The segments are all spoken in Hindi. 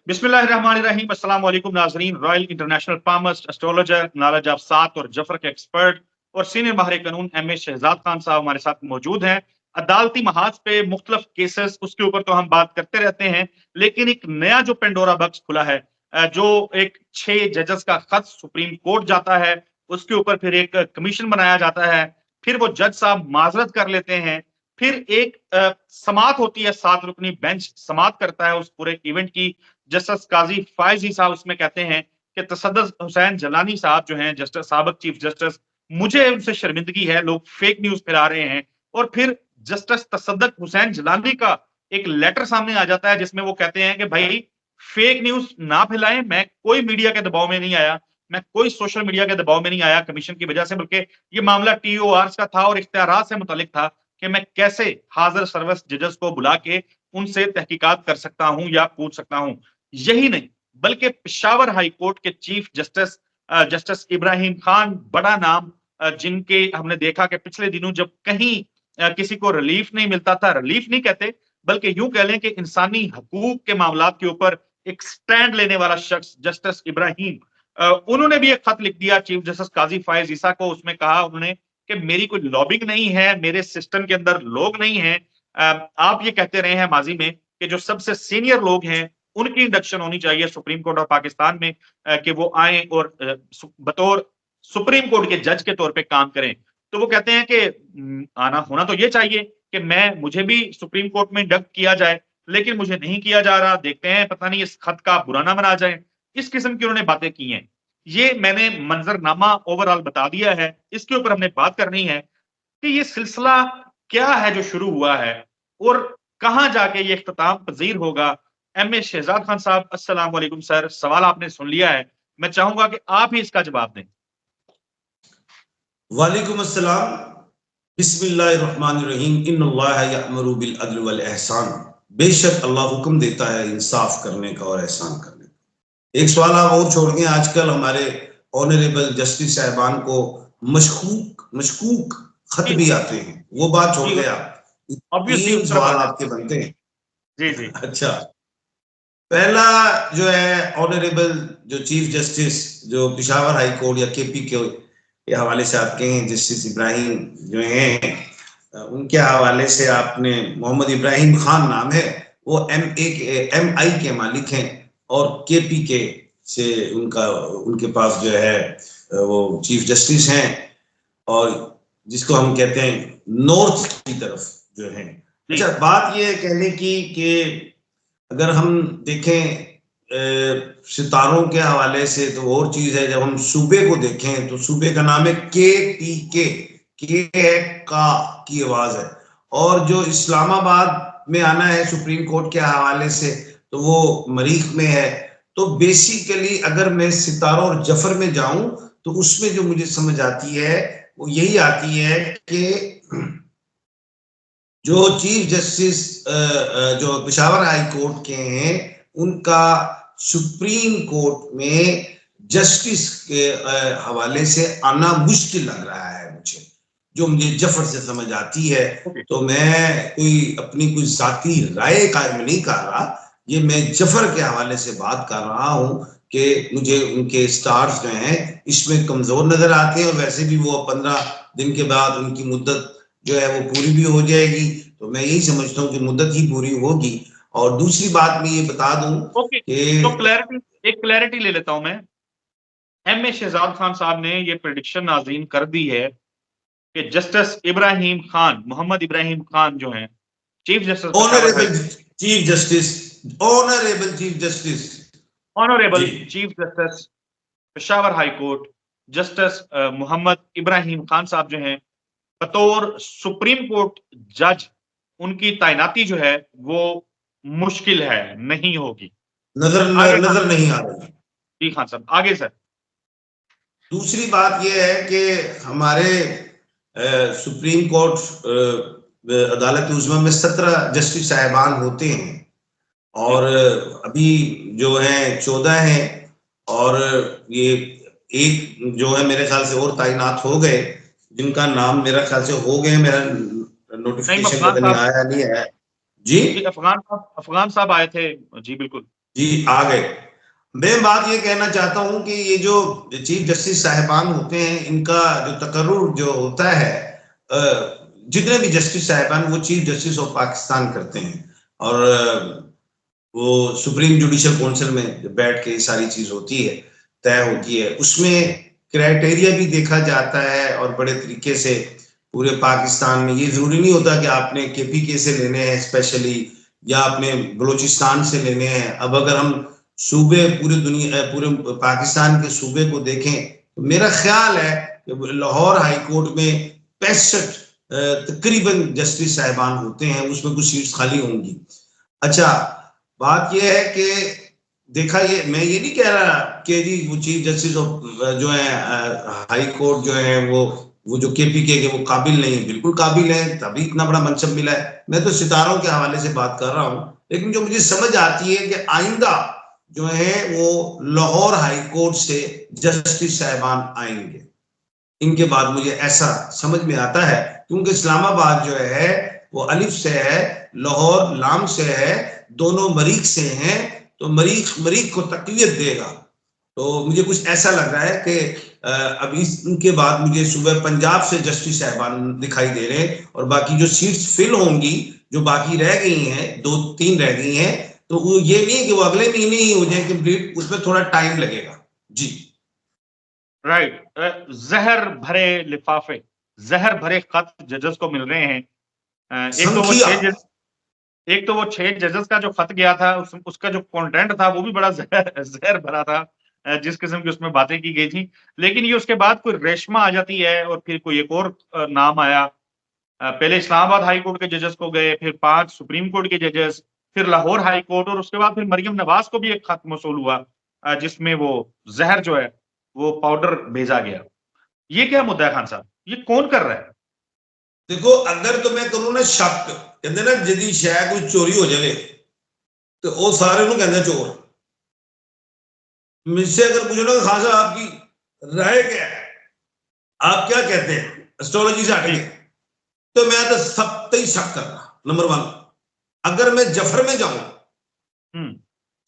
बिस्मिल्लाहिर्रहमानिर्रहीम। अस्सलाम वालेकुम नाज़रीन। Royal international palmist, astrologer, knowledge of सात और जफर के एक्सपर्ट और सीनियर माहिर कानून एम ए शहजाद खान साहब हमारे साथ मौजूद हैं। अदालती महाज पे मुख्तलिफ केसेस उसके ऊपर तो हम बात करते रहते हैं, लेकिन एक नया जो पेंडोरा बॉक्स खुला है, जो एक 6 जजेस का खत सुप्रीम कोर्ट जाता है, उसके ऊपर फिर एक कमीशन बनाया जाता है, फिर वो जज साहब माजरत कर लेते हैं, फिर एक समात होती है, 7 रुकनी बेंच समात करता है उस पूरे इवेंट की। जस्टिस काजी फायजी साहब उसमें कहते हैं कि तसद्दुक़ हुसैन जलानी साहब जो हैं जस्टिस, साबिक चीफ जस्टिस, मुझे उनसे शर्मिंदगी है, लोग फेक न्यूज फैला रहे हैं। और फिर जस्टिस तसद्दुक़ हुसैन जलानी का एक लेटर सामने आ जाता है जिसमें वो कहते हैं कि भाई फेक न्यूज ना फैलाएं, मैं कोई मीडिया के दबाव में नहीं आया, मैं कोई सोशल मीडिया के दबाव में नहीं आया कमीशन की वजह से, बल्कि ये मामला टीओआर का था और इख्तियारात से मुतालिक था कि मैं कैसे हाजिर सर्विस जजेस को बुला के उनसे तहकीकात कर सकता हूं या पूछ सकता हूं। यही नहीं, बल्कि पेशावर हाई कोर्ट के chief justice justice Ibrahim Khan, बड़ा नाम, जिनके हमने देखा कि पिछले दिनों जब कहीं किसी को रिलीफ नहीं मिलता था, रिलीफ नहीं कहते बल्कि यूं कह लें कि इंसानी हकूक के मामलात के ऊपर एक स्टैंड लेने वाला शख्स जस्टिस इब्राहिम, उन्होंने भी एक खत लिख दिया चीफ जस्टिस काजी फायज ईसा को। उसमें कहा उन्होंने कि मेरी कोई लॉबिंग नहीं है, मेरे सिस्टम के अंदर लोग नहीं है। आप ये कहते रहे हैं माजी में कि जो सबसे सीनियर लोग हैं उनकी इंडक्शन होनी चाहिए सुप्रीम कोर्ट ऑफ पाकिस्तान में, कि वो आए और बतौर सुप्रीम कोर्ट के जज के तौर पे काम करें। तो वो कहते हैं कि आना होना तो ये चाहिए कि मुझे भी सुप्रीम कोर्ट में इंडक्ट किया जाए, लेकिन मुझे नहीं किया जा रहा। देखते हैं, पता नहीं इस खत का बुरा ना बना जाए। इस किस्म की उन्होंने बातें की हैं। ये मैंने मंजरनामा ओवरऑल बता दिया है, इसके ऊपर हमने बात करनी है कि ये सिलसिला क्या है जो शुरू हुआ है और कहां जाके ये इख्तिताम पजीर होगा। एम ए शहजाद खान साहब, अस्सलाम वालेकुम सर। सवाल आपने सुन लिया है, मैं चाहूंगा कि आप ही इसका जवाब दें। वालेकुम अस्सलाम। बिस्मिल्लाहिर्रहमानिर्रहीम। इन्नल्लाह यअमुरु बिल अद्ल वल एहसान। बेशक अल्लाह हुक्म देता है इंसाफ करने का और एहसान करने का। एक सवाल आप और छोड़ गए, आजकल हमारे ऑनरेबल जस्टिस साहबान को मशकूक खत भी आते हैं, वो बात छोड़ गए आप। तीन सवाल आपके बनते हैं। जी जी। अच्छा, पहला जो है ऑनरेबल जो चीफ जस्टिस जो पेशावर हाई कोर्ट या केपी के हवाले से आप कहें, जस्टिस इब्राहिम जो हैं, उनके हवाले से आपने, मोहम्मद इब्राहिम खान नाम है, वो MI के मालिक हैं और केपी के से उनके पास जो है वो चीफ जस्टिस हैं, और जिसको हम कहते हैं नॉर्थ की तरफ जो है। अच्छा, बात ये कहने की कि अगर हम देखें सितारों के हवाले से तो और चीज है, जब हम सूबे को देखें तो सूबे का नाम है KPK, का की आवाज है, और जो इस्लामाबाद में आना है सुप्रीम कोर्ट के हवाले से तो वो मरीख में है। तो बेसिकली अगर मैं सितारों और जफर में जाऊं तो उसमें जो मुझे समझ आती है वो यही आती है कि जो चीफ जस्टिस जो पेशावर हाई कोर्ट के हैं, उनका सुप्रीम कोर्ट में जस्टिस के हवाले से आना मुश्किल लग रहा है मुझे, जो मुझे जफर से समझ आती है। तो मैं कोई अपनी कोई जाती राय कायम नहीं कर रहा, ये मैं जफर के हवाले से बात कर रहा हूं कि मुझे उनके स्टार्स जो हैं इसमें कमजोर नजर आते हैं, और वैसे भी वो 15 दिन के बाद उनकी मुद्दत जो है वो पूरी भी हो जाएगी, तो मैं यही समझता हूँ कि मुद्दत ही पूरी होगी। और दूसरी बात मैं ये बता दूं कि तो क्लैरिटी ले लेता हूं मैं। एम ए शहजाद खान साहब ने ये प्रेडिक्शन नाज़रीन कर दी है कि जस्टिस इब्राहिम खान, मोहम्मद इब्राहिम खान जो हैं chief justice, honourable chief justice Peshawar high court, justice Mohammad Ibrahim Khan साहब जो हैं बतौर सुप्रीम कोर्ट जज, उनकी तैनाती जो है वो मुश्किल है, नहीं होगी, नजर नहीं आ रही। जी खान साहब, आगे सर। दूसरी बात यह है कि हमारे सुप्रीम कोर्ट अदालत उज़्मा में 17 जस्टिस साहिबान होते हैं, और अभी जो है 14 हैं, और ये एक जो है मेरे ख्याल से और तैनात हो गए, जिनका नाम मेरा ख्याल से हो गए, मेरा नोटिफिकेशन पता नहीं आया नहीं है। जी, अफगान साहब आए थे। जी बिल्कुल। जी आ गए। मैं बात ये कहना चाहता हूं कि ये जो चीफ जस्टिस साहिबान होते हैं, इनका जो तकर्रुर जो होता है, जितने भी जस्टिस साहिबान वो चीफ जस्टिस ऑफ पाकिस्तान करते हैं, और वो सुप्रीम जुडिशल काउंसिल में बैठ के ये सारी चीज होती है, तय होती है। उसमें क्राइटेरिया भी देखा जाता है और बड़े तरीके से पूरे पाकिस्तान में। ये जरूरी नहीं होता कि आपने केपीके से लेने हैं स्पेशली, या आपने बलूचिस्तान से लेने हैं। अब अगर हम सूबे पूरे पाकिस्तान के सूबे को देखें, तो मेरा ख्याल है कि लाहौर हाई कोर्ट में 65 तकरीबन जस्टिस साहिबान होते हैं, उसमें कुछ सीट्स खाली होंगी। अच्छा, बात यह है कि देखा, ये मैं ये नहीं कह रहा कि जी वो चीफ जस्टिस जो है हाई कोर्ट जो है वो जो केपीके के वो काबिल नहीं है, बिल्कुल काबिल है, तभी इतना बड़ा मनसब मिला है। मैं तो सितारों के हवाले से बात कर रहा हूं। लेकिन जो मुझे समझ आती है कि आइंदा जो है वो लाहौर हाई कोर्ट से जस्टिस साहिबान आएंगे, इनके बाद मुझे ऐसा समझ में आता है, क्योंकि इस्लामाबाद जो है वो अलिफ से है, लाहौर लाम से है, दोनों मरीख से हैं, तो मरीख को तकवीत देगा। तो मुझे कुछ ऐसा लग रहा है कि अभी इनके बाद मुझे सुबह पंजाब से जस्टिस साहिबान दिखाई दे रहे हैं, और बाकी जो सीट्स फिल होंगी, जो बाकी रह गई हैं, 2-3 रह गई हैं, तो वो ये नहीं है कि वो अगले महीने ही हो जाए कंप्लीट, उसमें थोड़ा टाइम लगेगा। जी राइट। जहर भरे लिफाफे, जहर भरे खत जजेस को मिल रहे हैं। संखिया एक तो वो 6 जजेस का जो खत गया था, उसका जो कंटेंट था वो भी बड़ा जहर भरा था, जिस किस्म की उसमें बातें की गई थी। लेकिन ये उसके बाद कोई रेशमा आ जाती है और फिर कोई एक और नाम आया। पहले इस्लामाबाद हाई कोर्ट के जजेस को गए, फिर 5 सुप्रीम कोर्ट के जजेस, फिर लाहौर हाई कोर्ट, और उसके बाद फिर मरियम नवाज को भी एक खत मौसूल हुआ, जिसमें वो जहर जो है वो पाउडर भेजा गया। ये क्या मुद्दा है खान साहब, ये कौन कर रहा है? देखो, अगर तो मैं करूँ ना शक, कहते ना जदी शह कोई चोरी हो जाए तो वो सारे कहते चोर। मुझसे अगर पूछो ना खासा आपकी राय क्या है, आप क्या कहते हैं एस्ट्रोलॉजी से हटके, तो मैं तो सब पे ही शक कर रहा। नंबर 1, अगर मैं जफर में जाऊं,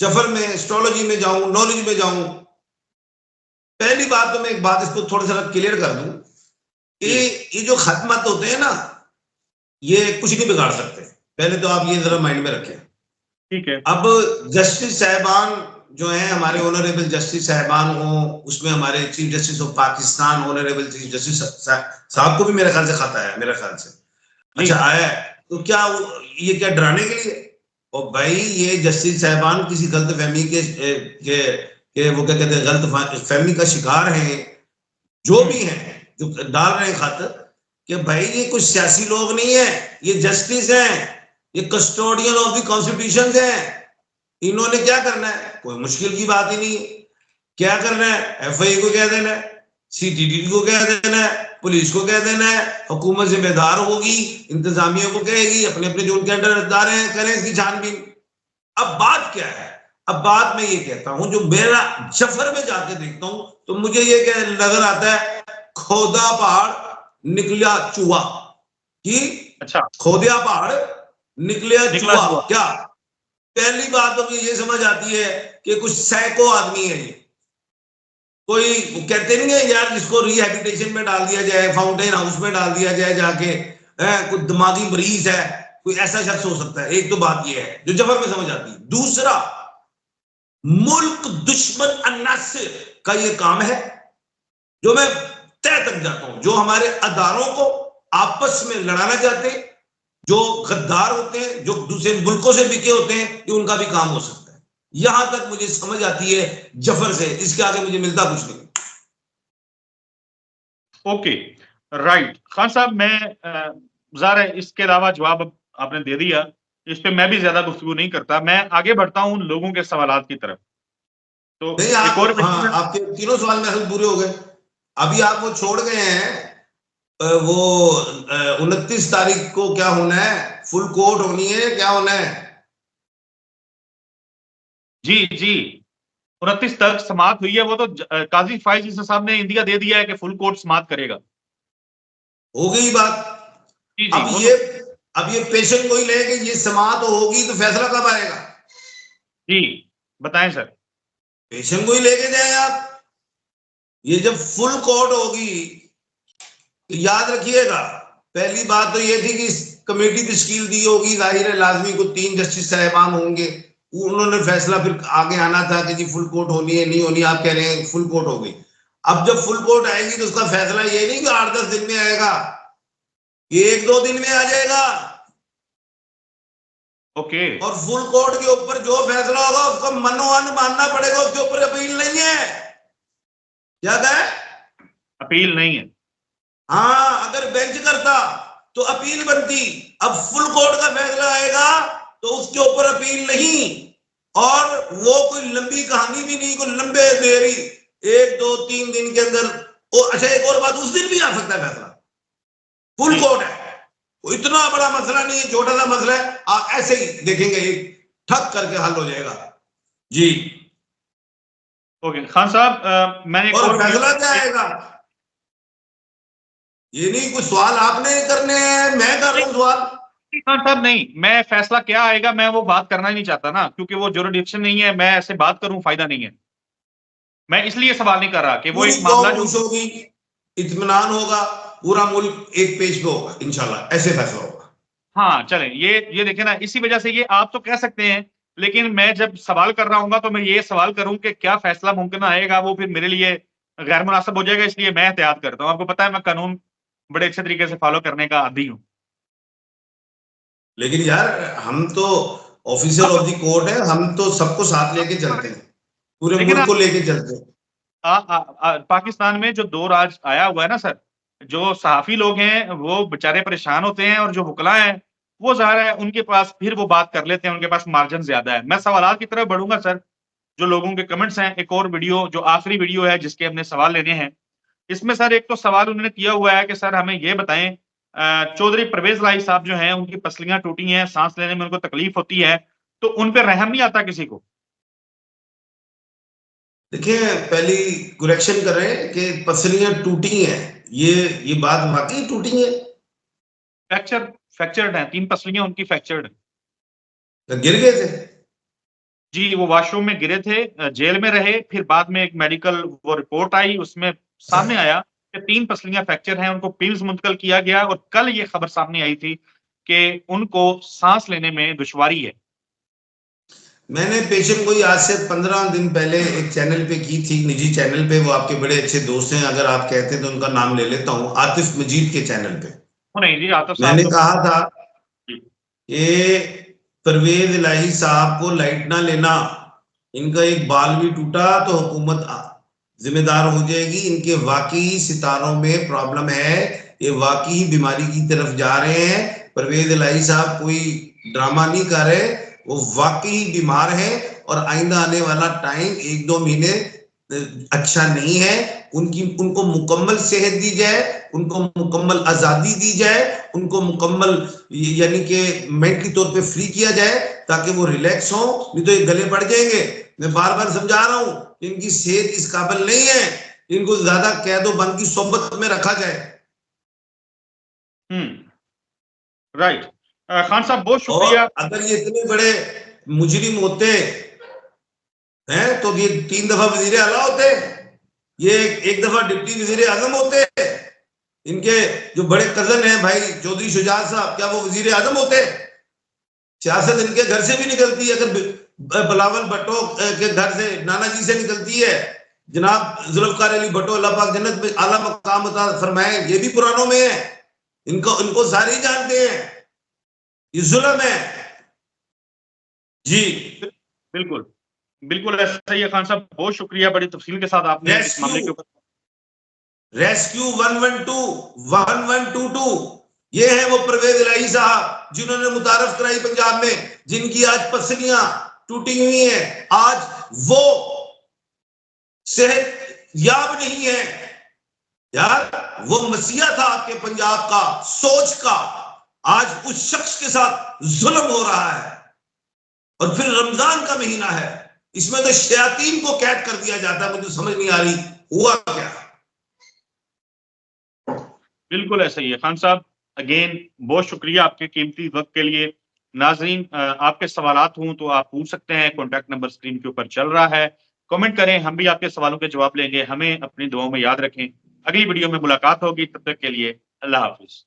जफर में एस्ट्रोलॉजी में जाऊं, नॉलेज में जाऊं, पहली बात तो मैं एक बात इसको थोड़ा सा क्लियर कर दूं कि ये जो खत्मत होते हैं ना, ये कुछ नहीं बिगाड़ सकते। पहले तो आप ये जरा माइंड में रखें। ठीक है। अब जस्टिस साहिबान जो है, हमारे ऑनरेबल जस्टिस साहिबान हो, उसमें हमारे chief justice of Pakistan honourable chief justice साहब को भी मेरे ख्याल से खाता है, मेरे ख्याल से। अच्छा, आया है तो क्या ये क्या डराने के लिए? और भाई ये जस्टिस साहिबान किसी गलत फहमी के वो क्या कहते हैं, गलत फहमी का शिकार हैं, जो भी हैं, जो डाल रहे हैं खत, कि भाई ये कुछ सियासी लोग नहीं है, ये जस्टिस हैं, ये कस्टोडियन ऑफ द कॉन्स्टिट्यूशन है। इन्होंने क्या करना है, कोई मुश्किल की बात ही नहीं है। क्या करना है, एफआई को कह देना है, सीटीडी को कह देना है, पुलिस को कह देना है, हुकूमत जिम्मेदार होगी, इंतजामिया को कहेगी, अपने अपने जो उनके अंडर इदारे हैं करें इसकी छानबीन। अब बात क्या है, अब बात मैं ये कहता हूं, जो मेरा जफर में जाके देखता हूं तो मुझे ये नजर आता है, खोदा पहाड़ निकला चूहा। कि अच्छा, खोदिया पहाड़ निकला निकला चूहा। हुआ। क्या पहली बात तो ये समझ आती है कि कुछ सैको आदमी है ये, कोई कहते नहीं है यार जिसको रिहेबिलिटेशन में डाल दिया जाए, फाउंटेन हाउस में डाल दिया जाए जाके, कोई दिमागी मरीज है, कोई ऐसा शख्स हो सकता है। एक तो बात ये है जो जफर में समझ आती है। दूसरा, मुल्क दुश्मन अन्नास का ये काम है, जो मैं तय तक जाता हूं, जो हमारे अदारों को आपस में लड़ाना चाहते हैं, जो गद्दार होते हैं, जो दूसरे मुल्कों से बिके होते हैं, ये उनका भी काम हो सकता है। यहां तक मुझे समझ आती है जफर से, इसके आगे मुझे मिलता कुछ नहीं। Okay, right. खान साहब, मैं ज़ाहिर है इसके अलावा जवाब आपने दे दिया, इस पे मैं भी ज्यादा गुफ्तगू नहीं करता। मैं आगे बढ़ता हूं लोगों के सवालात की तरफ। तो नहीं, एक और आप, हाँ, आपके तीनों सवाल में पूरे हो गए। अभी आप वो छोड़ गए हैं, वो 29 तारीख को क्या होना है, फुल कोर्ट होनी है, क्या होना है? जी जी, 29 तक समाप्त हुई है। वो तो काजी फाइज ईसा साहब ने इंदिया दे दिया है कि फुल कोर्ट समाप्त करेगा। हो गई बात। जी जी, अब ये पेशेंट कोई ले कि ये समाप्त होगी तो फैसला कब आएगा? जी बताएं सर। पेशेंट को ही लेके जाए आप। ये जब फुल कोर्ट होगी, याद रखिएगा, पहली बात तो ये थी कि कमेटी तश्कील दी होगी, जाहिर है लाजमी को 3 जस्टिस साहिबान होंगे, उन्होंने फैसला फिर आगे आना था कि जी फुल कोर्ट होनी है नहीं होनी, आप कह रहे हैं फुल कोर्ट हो गई। अब जब फुल कोर्ट आएगी तो उसका फैसला ये नहीं कि 8-10 दिन में आएगा, ये 1-2 दिन में आ जाएगा। ओके। और फुल कोर्ट के ऊपर जो फैसला होगा उसको मनोहन मानना पड़ेगा, उसके ऊपर अपील नहीं है। क्या कहे? अपील नहीं है। हाँ, अगर बेंच करता तो अपील बनती। अब फुल कोर्ट का फैसला आएगा तो उसके ऊपर अपील नहीं, और वो कोई लंबी कहानी भी नहीं, कोई लंबे देरी 1-2-3 दिन के अंदर। अच्छा, एक और बात, उस दिन भी आ सकता है फैसला, फुल कोर्ट है, वो इतना बड़ा मसला नहीं है, छोटा सा मसला है, आप ऐसे ही देखेंगे एक ठक करके हल हो जाएगा जी। ओके खान साहब, मैंने और फैसला क्या आएगा, ये नहीं कुछ सवाल आपने करने हैं, मैं कर रहा हूं सवाल। खान साहब नहीं, मैं फैसला क्या आएगा मैं वो बात करना ही नहीं चाहता ना, क्योंकि वो जुरिडिक्शन नहीं है, मैं ऐसे बात करूं फायदा नहीं है। मैं इसलिए सवाल नहीं कर रहा कि वो पूरी एक मामला कौम जो खुश होगी, इत्मीनान होगा, पूरा मुल्क एक पेज पे होगा, इंशाल्लाह ऐसे फैसला होगा। हाँ चलें, ये देखें ना, इसी वजह से ये आप तो कह सकते हैं, लेकिन मैं जब सवाल कर रहा हूँ तो मैं ये सवाल करूं कि क्या फैसला मुमकिन आएगा, वो फिर मेरे लिए गैर मुनासिब हो जाएगा, इसलिए मैं एहतियात करता हूँ। आपको पता है मैं कानून बड़े अच्छे तरीके से फॉलो करने का आदी हूँ। लेकिन यार हम तो ऑफिसर ऑफ द कोर्ट है, हम तो सबको साथ लेके चलते हैं, पूरे लेकिन मुल्क को लेके चलते हैं। पाकिस्तान में जो दो राज आया हुआ है ना सर, जो सहाफी लोग हैं वो बेचारे परेशान होते हैं, और जो वकला हैं वो ज़ाहिर है उनके पास फिर वो बात कर लेते हैं, उनके पास मार्जिन ज्यादा है। मैं सवालात की तरफ बढ़ूंगा सर, जो लोगों के कमेंट्स हैं। एक और वीडियो, जो आखिरी वीडियो है जिसके हमने सवाल लेने हैं, इसमें सर एक तो सवाल उन्होंने किया हुआ है कि सर हमें ये बताएं, चौधरी परवेज लाई साहब जो हैं उनकी पसलियां टूटी हैं, सांस लेने में उनको तकलीफ होती है, तो उन पर रहम नहीं आता किसी को? देखिए, पहली करेक्शन कर रहे हैं कि पसलियां टूटी हैं, ये बात वाकई टूटी है? फ्रैक्चर्ड हैं, 3 पसलियां उनकी फ्रैक्चर्ड हैं। गिर गए थे? जी, वो वॉशरूम में गिरे थे, जेल में रहे, फिर बाद में एक मेडिकल वो रिपोर्ट आई, उसमें सामने आया कि 3 पसलियां फ्रैक्चर हैं, उनको पिल्स मुंतकिल किया गया, और कल ये खबर सामने आई थी कि उनको सांस लेने में दुश्वारी है। मैंने पेशेंट को आज से 15 दिन पहले एक चैनल पे की थी, निजी चैनल पे, वो आपके बड़े अच्छे दोस्त हैं, अगर आप कहते हैं तो उनका नाम ले लेता हूँ, आतिफ मजीद के चैनल पे। नहीं जी, आतिफ साहब मैंने तो कहा था कि परवेज इलाही साहब को लाइट ना लेना, इनका एक बाल भी टूटा तो हुकूमत जिम्मेदार हो जाएगी, इनके वाकई सितारों में प्रॉब्लम है, ये वाकई बीमारी की तरफ जा रहे हैं। परवेज इलाही साहब कोई ड्रामा नहीं कर रहे, वो वाकई बीमार है, और आइंदा आने वाला टाइम 1-2 महीने अच्छा नहीं है। उनको मुकम्मल सेहत दी जाए, उनको मुकम्मल आजादी दी जाए, उनको मुकम्मल यानी कि मेंटली तौर पे फ्री किया जाए, ताकि वो रिलैक्स हो, नहीं तो ये गले पड़ जाएंगे। मैं बार बार समझा रहा हूं, इनकी सेहत इस काबिल नहीं है, इनको ज्यादा कैदो बंद की सोबत में रखा जाए। राइट। खान साहब बहुत और शुक्रिया। अगर ये इतने बड़े मुजरिम होते हैं तो ये 3 दफा वजीर आला होते, ये एक दफा डिप्टी वजीर आजम होते, इनके जो बड़े कजन हैं भाई चौधरी शुजात साहब, क्या वो वजीर आजम होते? सियासत इनके घर से भी निकलती है, अगर बिलावल भुट्टो के घर से, नाना जी से निकलती है, जनाब जुल्फकार अली भुट्टो अल्लाह पाक जन्नत में आला मकाम अता फरमाए, ये भी पुरानों में है, इनको सारे ही जानते हैं, ये जुल्म है जी। बिल्कुल बिल्कुल ऐसा ही है खान साहब, बहुत शुक्रिया, बड़ी तफसील के साथ आपने इस मामले के ऊपर। रेस्क्यू 112 ये है वो परवेज इलाही साहब जिन्होंने मुतारफ कराई पंजाब में, जिनकी आज पसलियां टूटी हुई हैं, आज वो सेहत याब नहीं है। यार वो मसीहा था आपके पंजाब का, सोच का, आज उस शख्स के साथ जुल्म हो रहा है, और फिर रमजान का महीना है, इसमें तो शयातीन को कैद कर दिया जाता है। मुझे समझ नहीं आ रही हुआ क्या। बिल्कुल ऐसा ही है खान साहब, अगेन बहुत शुक्रिया आपके कीमती वक्त के लिए। नाजरीन, आपके सवालात हों तो आप पूछ सकते हैं। कॉन्टैक्ट नंबर स्क्रीन के ऊपर चल रहा है। कमेंट करें, हम भी आपके सवालों के जवाब लेंगे। हमें अपनी दुआओं में याद रखें। अगली वीडियो में मुलाकात होगी, तब तक के लिए अल्लाह हाफिज।